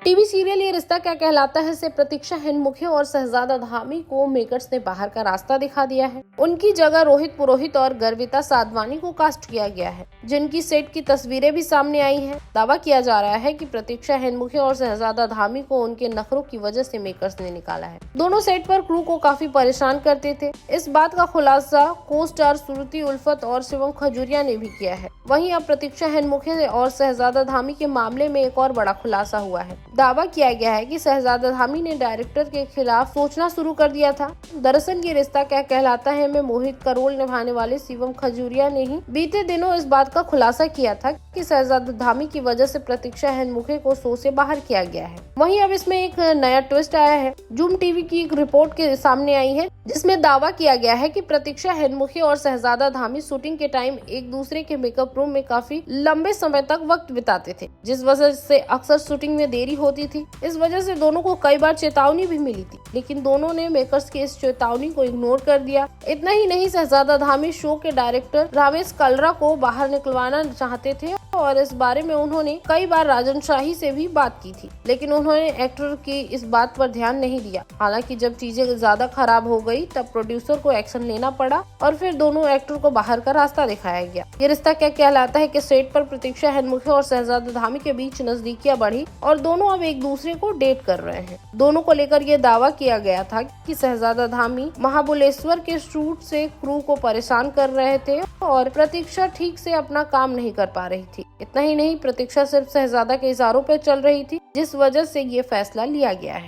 TV serial ये रिश्ता क्या कहलाता है से प्रतीक्षा हिंदमुखे और शहजादा धामी को मेकर्स ने बाहर का रास्ता दिखा दिया है। उनकी जगह रोहित पुरोहित और गर्विता साधवानी को कास्ट किया गया है, जिनकी सेट की तस्वीरें भी सामने आई हैं। दावा किया जा रहा है कि प्रतीक्षा हिंदमुखे और शहजादा धामी को उनके नखरों की वजह से मेकर्स ने निकाला है। दोनों सेट पर क्रू को काफी परेशान करते थे। इस बात का खुलासा को स्टार श्रुति उल्फत और शिवम खजूरिया ने भी किया है। वहीं अब प्रतीक्षा हिंदमुखे और शहजादा धामी के मामले में एक और बड़ा खुलासा हुआ है। दावा किया गया है कि शहजादा धामी ने डायरेक्टर के खिलाफ सोचना शुरू कर दिया था। दरअसल ये रिश्ता क्या कहलाता है में मोहित का रोल निभाने वाले शिवम खजूरिया ने ही बीते दिनों इस बात का खुलासा किया था कि शहजादा धामी की वजह से प्रतीक्षा हिंदमुखे को शो से बाहर किया गया है। वहीं अब इसमें एक नया ट्विस्ट आया है। जूम टीवी की एक रिपोर्ट के सामने आई है, जिसमें दावा किया गया है कि प्रतीक्षा हिंदमुखे और शहजादा धामी शूटिंग के टाइम एक दूसरे के मेकअप रूम में काफी लंबे समय तक वक्त बिताते थे, जिस वजह से अक्सर शूटिंग में देरी होती थी। इस वजह से दोनों को कई बार चेतावनी भी मिली थी, लेकिन दोनों ने मेकर्स की इस चेतावनी को इग्नोर कर दिया। इतना ही नहीं, शहजादा धामी शो के डायरेक्टर रामेश कलरा को बाहर निकलवाना चाहते थे और इस बारे में उन्होंने कई बार राजन शाही से भी बात की थी, लेकिन उन्होंने एक्टर की इस बात पर ध्यान नहीं दिया। हालांकि जब चीजें ज्यादा खराब हो गई तब प्रोड्यूसर को एक्शन लेना पड़ा और फिर दोनों एक्टर को बाहर का रास्ता दिखाया गया। ये रिश्ता क्या कहलाता है कि सेट पर प्रतीक्षा हिंदमुखे और शहजादा धामी के बीच नजदीकियां बढ़ी और दोनों अब एक दूसरे को डेट कर रहे हैं। दोनों को लेकर ये दावा किया गया था कि शहजादा धामी महाबलेश्वर के शूट से क्रू को परेशान कर रहे थे और प्रतीक्षा ठीक से अपना काम नहीं कर पा रही थी। इतना ही नहीं, प्रतीक्षा सिर्फ शहजादा के इशारों पर चल रही थी, जिस वजह से ये फैसला लिया गया है।